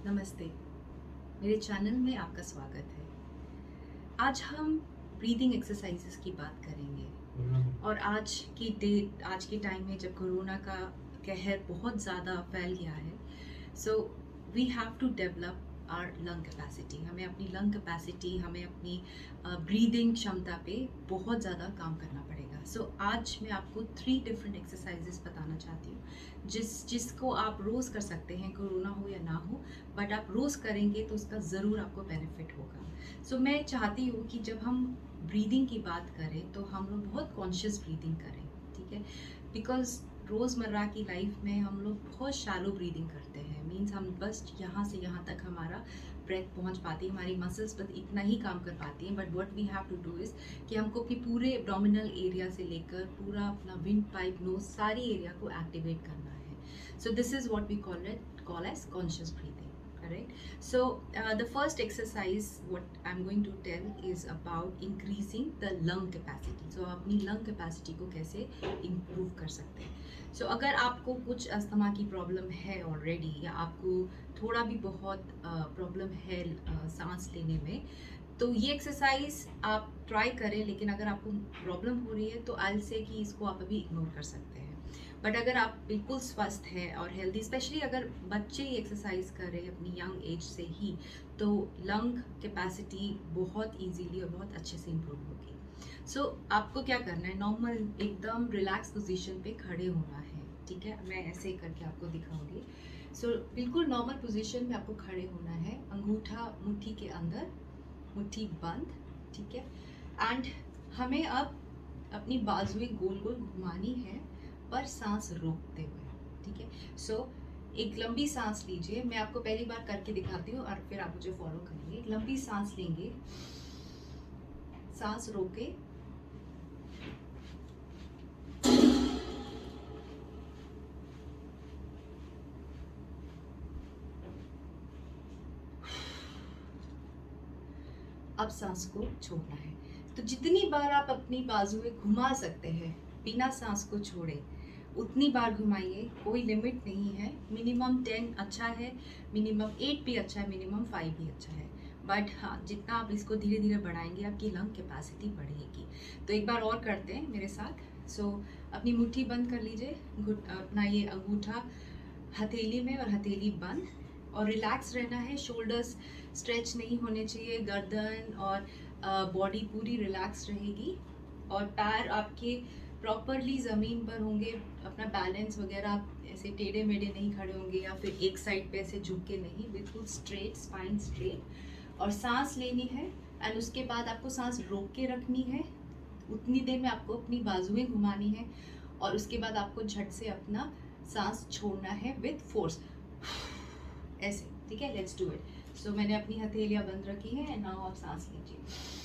नमस्ते, मेरे चैनल में आपका स्वागत है। आज हम ब्रीदिंग एक्सरसाइजेस की बात करेंगे और आज के टाइम में जब कोरोना का कहर बहुत ज़्यादा फैल गया है, so we have to develop our lung capacity. हमें अपनी लंग कैपेसिटी, हमें अपनी ब्रीदिंग क्षमता पे बहुत ज़्यादा काम करना पड़ेगा। सो आज मैं आपको 3 डिफरेंट एक्सरसाइजेस बताना चाहती हूँ जिसको आप रोज़ कर सकते हैं, कोरोना हो या ना हो, बट आप रोज़ करेंगे तो उसका ज़रूर आपको बेनिफिट होगा। सो मैं चाहती हूँ कि जब हम ब्रीदिंग की बात करें तो हम लोग बहुत कॉन्शियस ब्रीदिंग करें, ठीक है? बिकॉज रोज़मर्रा की लाइफ में हम लोग बहुत शैलो ब्रीदिंग करते हैं। मीन्स हम बस यहाँ से यहाँ तक हमारा ब्रेथ पहुँच पाती है, हमारी मसल्स बस इतना ही काम कर पाती हैं। But what we have to do is कि हमको अपनी पूरे एब्डोमिनल एरिया से लेकर पूरा अपना विंड पाइप, नोज, सारी एरिया को एक्टिवेट करना है। So this is what we call as conscious breathing. Correct. So the first exercise what I'm going to tell is about increasing the lung capacity. So अपनी lung capacity को कैसे improve कर सकते हैं. So अगर आपको कुछ अस्थमा की प्रॉब्लम है ऑलरेडी, या आपको थोड़ा भी बहुत प्रॉब्लम है सांस लेने में, तो ये एक्सरसाइज आप ट्राई करें। लेकिन अगर आपको प्रॉब्लम हो रही है तो आई से कि इसको आप अभी इग्नोर कर सकते हैं। बट अगर आप बिल्कुल स्वस्थ हैं और हेल्दी, स्पेशली अगर बच्चे ये एक्सरसाइज करें अपनी यंग एज से ही, तो लंग कैपेसिटी बहुत इजीली और बहुत अच्छे से इम्प्रूव होगी। सो आपको क्या करना है, नॉर्मल एकदम रिलैक्स पोजीशन पे खड़े होना है, ठीक है? मैं ऐसे करके आपको दिखाऊंगी। सो बिल्कुल नॉर्मल पोजीशन में आपको खड़े होना है, अंगूठा मुट्ठी के अंदर, मुट्ठी बंद, ठीक है? एंड हमें अब अपनी बाजुएं गोल गोल घुमानी है, पर सांस रोकते हुए, ठीक है? सो एक लंबी सांस लीजिए। मैं आपको पहली बार करके दिखाती हूँ और फिर आप मुझे फॉलो करेंगे। एक लंबी सांस लेंगे, सांस रोके, अब सांस को छोड़ना है। तो जितनी बार आप अपनी बाजुएं घुमा सकते हैं बिना सांस को छोड़े, उतनी बार घुमाइए, कोई लिमिट नहीं है। मिनिमम 10 अच्छा है, मिनिमम 8 भी अच्छा है, मिनिमम 5 भी अच्छा है। बट हाँ, जितना आप इसको धीरे धीरे बढ़ाएंगे आपकी लंग कैपेसिटी बढ़ेगी। तो एक बार और करते हैं मेरे साथ। सो अपनी मुट्ठी बंद कर लीजिए, अपना ये अंगूठा हथेली में और हथेली बंद, और रिलैक्स रहना है। शोल्डर्स स्ट्रेच नहीं होने चाहिए, गर्दन और बॉडी पूरी रिलैक्स रहेगी, और पैर आपके प्रॉपरली ज़मीन पर होंगे। अपना बैलेंस वगैरह आप ऐसे टेढ़े मेढ़े नहीं खड़े होंगे, या फिर एक साइड पे ऐसे झुक के नहीं, बिल्कुल स्ट्रेट, स्पाइन स्ट्रेट। और सांस लेनी है, एंड उसके बाद आपको सांस रोक के रखनी है। उतनी देर में आपको अपनी बाजुएं घुमानी है, और उसके बाद आपको झट से अपना सांस छोड़ना है विथ फोर्स, ऐसे, ठीक है? Let's do it. सो मैंने अपनी हथेलियां बंद रखी है, एंड नाउ आप सांस लीजिए।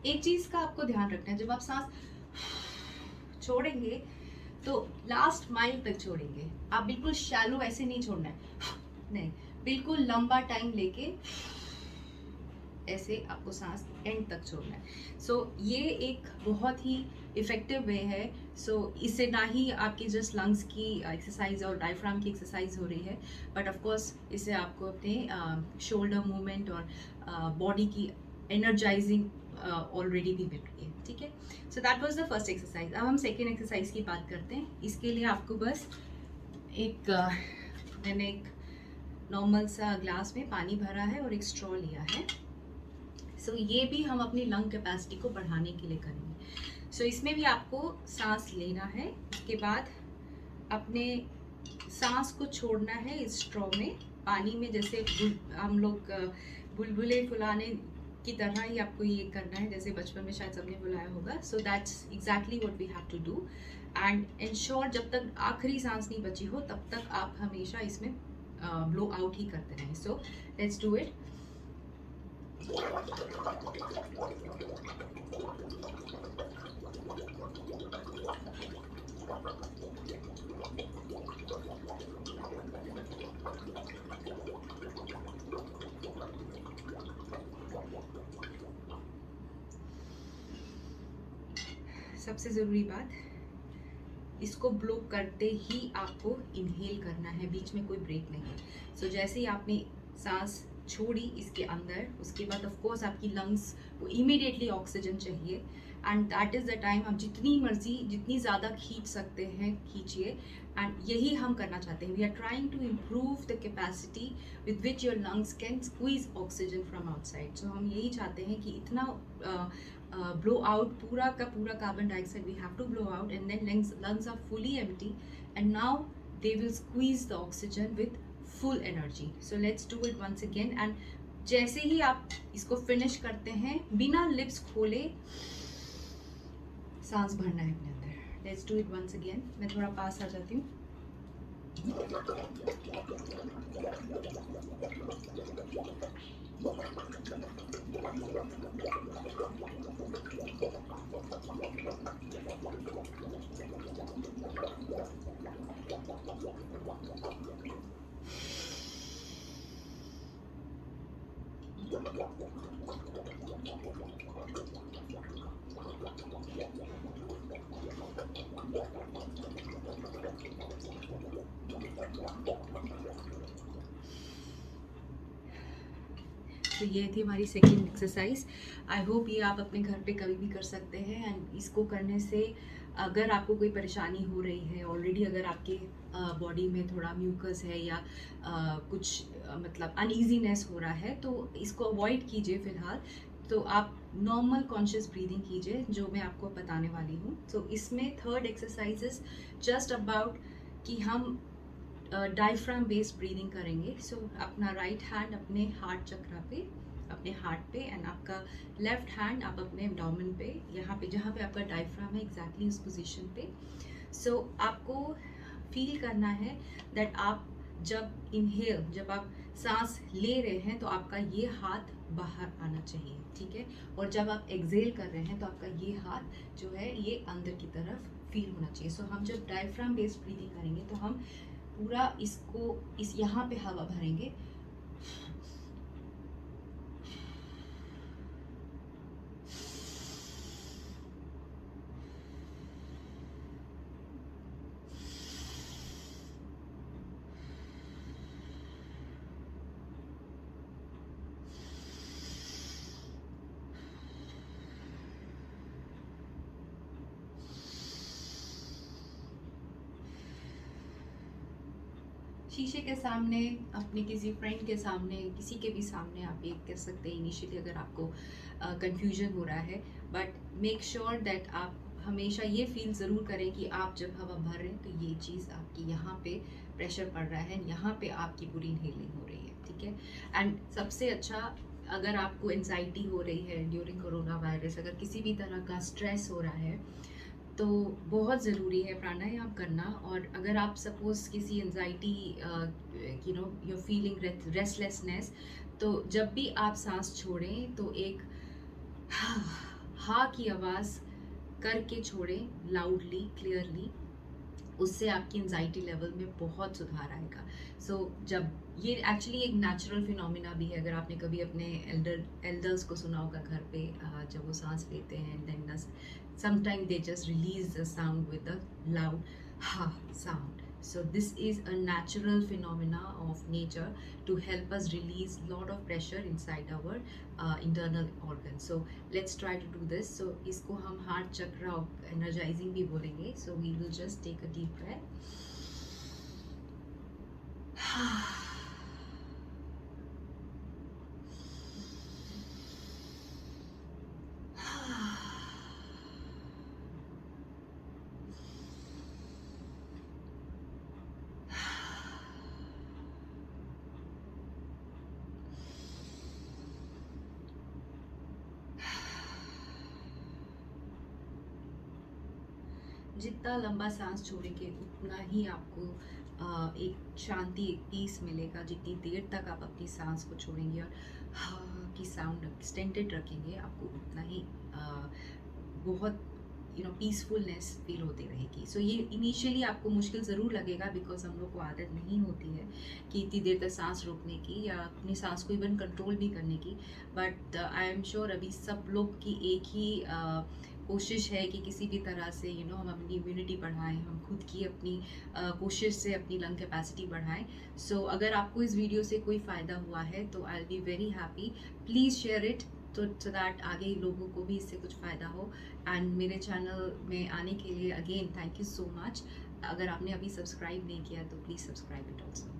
एक चीज का आपको ध्यान रखना है, जब आप सांस छोड़ेंगे तो लास्ट माइल तक छोड़ेंगे। आप बिल्कुल शैलो ऐसे नहीं छोड़ना है, नहीं, बिल्कुल लंबा टाइम लेके ऐसे आपको सांस एंड तक छोड़ना है। सो ये एक बहुत ही इफेक्टिव वे है। सो इससे ना ही आपकी जस्ट लंग्स की एक्सरसाइज और डायफ्राम की एक्सरसाइज हो रही है, बट ऑफ कोर्स इससे आपको अपने शोल्डर मूवमेंट और बॉडी की एनर्जाइजिंग ऑलरेडी भी मिल रही है, ठीक है? So that was the first exercise. अब हम सेकेंड एक्सरसाइज की बात करते हैं। इसके लिए आपको बस एक मैंने एक नॉर्मल सा ग्लास में पानी भरा है और एक स्ट्रॉ लिया है। सो ये भी हम अपनी लंग कैपेसिटी को बढ़ाने के लिए करेंगे। सो इसमें भी आपको सांस लेना है, उसके बाद अपने सांस को छोड़ना है इस स्ट्रॉ में, पानी में, जैसे हम लोग बुलबुले फुलाने की तरह ही आपको ये करना है, जैसे बचपन में शायद सबने बुलाया होगा। So that's exactly what we have to do, and ensure जब तक आखिरी सांस नहीं बची हो तब तक आप हमेशा इसमें ब्लो आउट ही करते रहें। So let's do it. सबसे ज़रूरी बात, इसको ब्लो करते ही आपको इनहेल करना है, बीच में कोई ब्रेक नहीं। सो जैसे ही आपने सांस छोड़ी इसके अंदर, उसके बाद ऑफ कोर्स आपकी लंग्स को इमीडिएटली ऑक्सीजन चाहिए, and that is the time हम जितनी मर्जी जितनी ज़्यादा खींच सकते हैं खींचिए, एंड यही हम करना चाहते हैं। We are trying to improve the capacity with which your lungs can squeeze oxygen from outside. So हम यही चाहते हैं कि इतना ब्लो आउट, पूरा का पूरा carbon dioxide we have to blow out, and then lungs are fully empty, and now they will squeeze the oxygen with full energy. So let's do it once again, and जैसे ही आप इसको finish करते हैं, बिना lips खोले सांस भरना है अपने अंदर। Let's do it once again. मैं थोड़ा पास आ जाती हूँ। तो ये थी हमारी सेकेंड एक्सरसाइज। आई होप ये आप अपने घर पे कभी भी कर सकते हैं, एंड इसको करने से अगर आपको कोई परेशानी हो रही है ऑलरेडी, अगर आपके बॉडी में थोड़ा म्यूकस है या कुछ मतलब अनईजीनेस हो रहा है, तो इसको अवॉइड कीजिए फिलहाल। तो आप नॉर्मल कॉन्शियस ब्रीदिंग कीजिए, जो मैं आपको बताने वाली हूँ। तो इसमें third exercise is just about कि हम डायफ्राम बेस्ड ब्रीदिंग करेंगे। सो अपना राइट हैंड अपने हार्ट चक्रा पे, अपने हार्ट पे, एंड आपका लेफ्ट हैंड आप अपने एब्डोमेन पे, यहाँ पे जहाँ पे आपका डायफ्राम है एग्जैक्टली उस पोजीशन पे। सो आपको फील करना है दैट आप जब इनहेल, जब आप सांस ले रहे हैं तो आपका ये हाथ बाहर आना चाहिए, ठीक है। और जब आप एक्सहेल कर रहे हैं तो आपका ये हाथ जो है ये अंदर की तरफ फील होना चाहिए। सो हम जब डायफ्राम बेस्ड ब्रीदिंग करेंगे तो हम पूरा इसको इस यहाँ पे हवा भरेंगे, शीशे के सामने, अपने किसी फ्रेंड के सामने, किसी के भी सामने आप ये कर सकते हैं इनिशियली अगर आपको कंफ्यूजन हो रहा है। बट मेक श्योर दैट आप हमेशा ये फील ज़रूर करें कि आप जब हवा भर रहे हैं तो ये चीज़ आपकी यहाँ पे प्रेशर पड़ रहा है, यहाँ पे आपकी पूरी इनहेलिंग हो रही है, ठीक है। एंड सबसे अच्छा, अगर आपको एंजाइटी हो रही है ड्यूरिंग कोरोना वायरस, अगर किसी भी तरह का स्ट्रेस हो रहा है, तो बहुत ज़रूरी है प्राणायाम करना। और अगर आप सपोज़ किसी एंजाइटी यू फीलिंग रेस्टलेसनेस, तो जब भी आप सांस छोड़ें तो एक हा की आवाज़ करके छोड़ें, लाउडली, क्लियरली। उससे आपकी एंजाइटी लेवल में बहुत सुधार आएगा। सो जब ये एक्चुअली एक नेचुरल फिनोमिना भी है, अगर आपने कभी अपने एल्डर्स को सुना होगा घर पे, जब वो सांस लेते हैं then sometimes they just release the sound with a loud ha sound. So this is a natural phenomena of nature to help us release lot of pressure inside our internal organs. So let's try to do this. So इसको हम heart chakra energizing भी बोलेंगे. So we will just take a deep breath. जितना लंबा सांस छोड़ेंगे उतना ही आपको एक शांति, एक पीस मिलेगा। जितनी देर तक आप अपनी सांस को छोड़ेंगे और की साउंड एक्सटेंडेड रखेंगे, आपको उतना ही बहुत पीसफुलनेस फील होती रहेगी। सो ये इनिशियली आपको मुश्किल ज़रूर लगेगा, बिकॉज हम लोग को आदत नहीं होती है कि इतनी देर तक सांस रोकने की या अपनी सांस को इवन कंट्रोल भी करने की। बट आई एम श्योर अभी सब लोग की एक ही कोशिश है कि किसी भी तरह से हम अपनी इम्यूनिटी बढ़ाएं, हम खुद की अपनी कोशिश से अपनी लंग कैपेसिटी बढ़ाएं। सो अगर आपको इस वीडियो से कोई फ़ायदा हुआ है तो I will be very happy. Please share it तो सो दैट आगे लोगों को भी इससे कुछ फ़ायदा हो। एंड मेरे चैनल में आने के लिए again thank you so much. अगर आपने अभी सब्सक्राइब नहीं किया तो प्लीज़ सब्सक्राइब इट ऑल्सो।